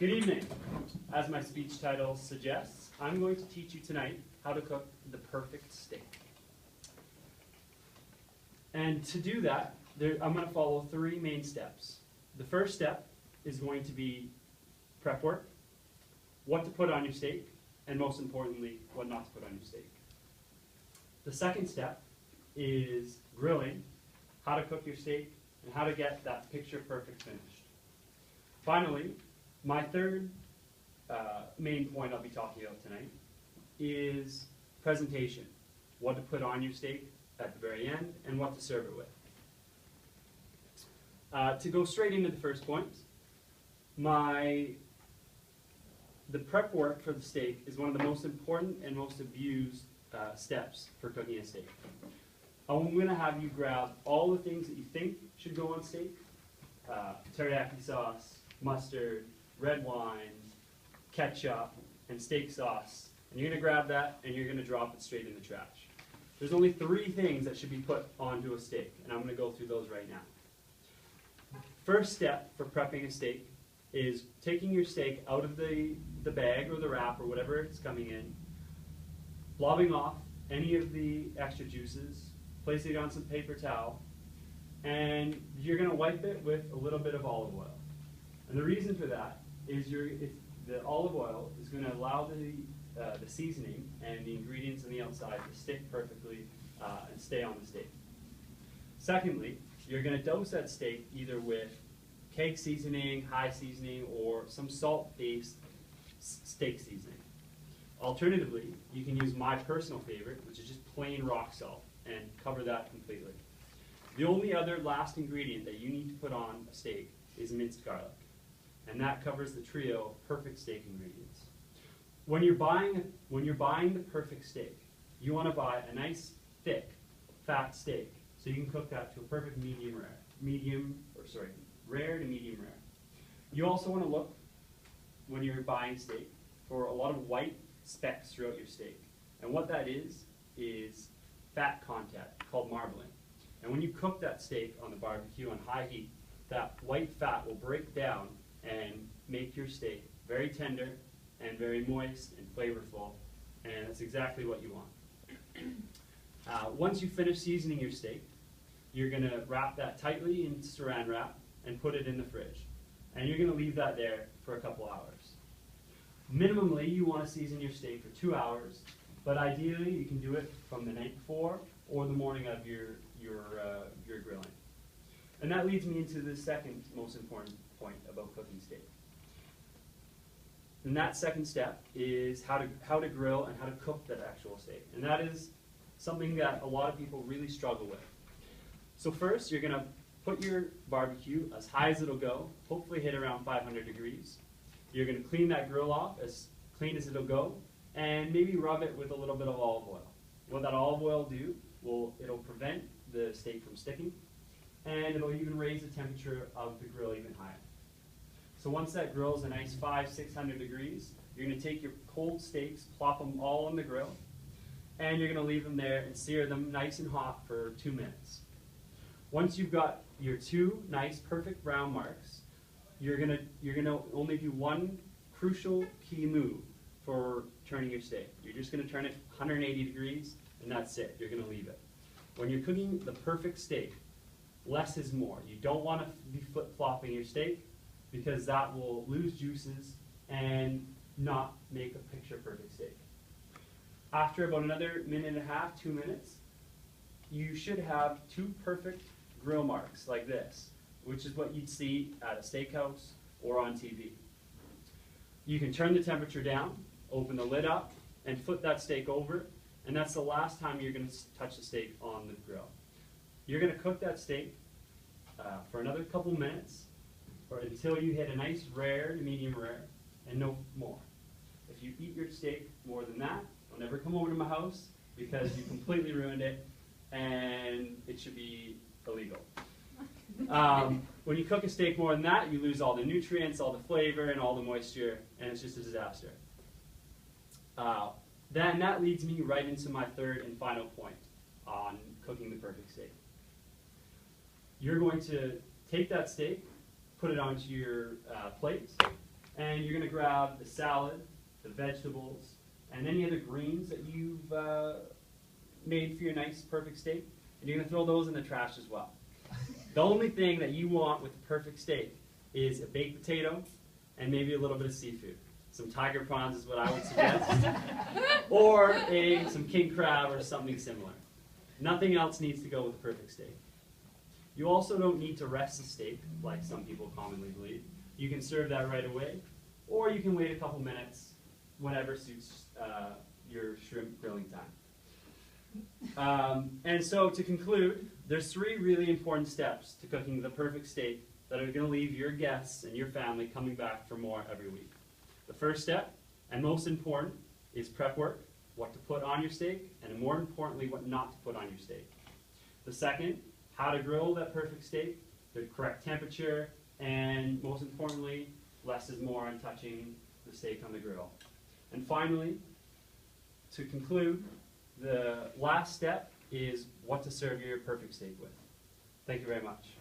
Good evening. As my speech title suggests, I'm going to teach you tonight how to cook the perfect steak. And to do that, I'm going to follow three main steps. The first step is going to be prep work, what to put on your steak, and most importantly, what not to put on your steak. The second step is grilling, how to cook your steak, and how to get that picture perfect finished. Finally, my third main point I'll be talking about tonight is presentation, what to put on your steak at the very end, and what to serve it with. To go straight into the first point, the prep work for the steak is one of the most important and most abused steps for cooking a steak. I'm going to have you grab all the things that you think should go on steak, teriyaki sauce, mustard, red wine, ketchup, and steak sauce, and you're going to grab that and you're going to drop it straight in the trash. There's only three things that should be put onto a steak, and I'm going to go through those right now. First step for prepping a steak is taking your steak out of the bag or the wrap or whatever it's coming in, lobbing off any of the extra juices, placing it on some paper towel, and you're going to wipe it with a little bit of olive oil. And the reason for that is the olive oil is going to allow the seasoning and the ingredients on the outside to stick perfectly and stay on the steak. Secondly, you're going to dose that steak either with cake seasoning, high seasoning, or some salt-based steak seasoning. Alternatively, you can use my personal favorite, which is just plain rock salt, and cover that completely. The only other last ingredient that you need to put on a steak is minced garlic, and that covers the trio of perfect steak ingredients. When you're buying the perfect steak, you want to buy a nice, thick, fat steak, so you can cook that to a perfect rare to medium rare. You also want to look, when you're buying steak, for a lot of white specks throughout your steak. And what that is fat content called marbling. And when you cook that steak on the barbecue on high heat, that white fat will break down and make your steak very tender and very moist and flavorful, and that's exactly what you want. Once you finish seasoning your steak, you're going to wrap that tightly in saran wrap and put it in the fridge. And you're going to leave that there for a couple hours. Minimally, you want to season your steak for 2 hours, but ideally you can do it from the night before or the morning of your grilling. And that leads me into the second most important point about cooking steak. And that second step is how to grill and how to cook that actual steak. And that is something that a lot of people really struggle with. So first, you're going to put your barbecue as high as it'll go, hopefully hit around 500 degrees. You're going to clean that grill off as clean as it'll go, and maybe rub it with a little bit of olive oil. What that olive oil will it'll prevent the steak from sticking, and it'll even raise the temperature of the grill even higher. So once that grill is a nice 500-600 degrees, you're going to take your cold steaks, plop them all on the grill, and you're going to leave them there and sear them nice and hot for 2 minutes. Once you've got your two nice, perfect brown marks, you're gonna only do one crucial key move for turning your steak. You're just gonna turn it 180 degrees, and that's it. You're gonna leave it. When you're cooking the perfect steak, less is more. You don't want to be flip-flopping your steak because that will lose juices and not make a picture-perfect steak. After about another minute and a half, 2 minutes, you should have two perfect grill marks like this, which is what you'd see at a steakhouse or on TV. You can turn the temperature down, open the lid up, and flip that steak over, and that's the last time you're going to touch the steak on the grill. You're going to cook that steak for another couple minutes or until you hit a nice rare to medium rare, and no more. If you eat your steak more than that, don't ever come over to my house because you completely ruined it, and it should be illegal. When you cook a steak more than that, you lose all the nutrients, all the flavor, and all the moisture, and it's just a disaster. Then that leads me right into my third and final point on cooking the perfect steak. You're going to take that steak, put it onto your plate, And you're going to grab the salad, the vegetables, and any other greens that you've made for your nice, perfect steak. And you're going to throw those in the trash as well. The only thing that you want with the perfect steak is a baked potato and maybe a little bit of seafood. Some tiger prawns is what I would suggest. Or some king crab or something similar. Nothing else needs to go with the perfect steak. You also don't need to rest the steak, like some people commonly believe. You can serve that right away, or you can wait a couple minutes, whenever suits your shrimp grilling time. And so to conclude, there's 3 really important steps to cooking the perfect steak that are going to leave your guests and your family coming back for more every week. The first step, and most important, is prep work, what to put on your steak, and more importantly, what not to put on your steak. The second, how to grill that perfect steak, the correct temperature, and most importantly, less is more on touching the steak on the grill. And finally, to conclude, the last step is what to serve your perfect steak with. Thank you very much.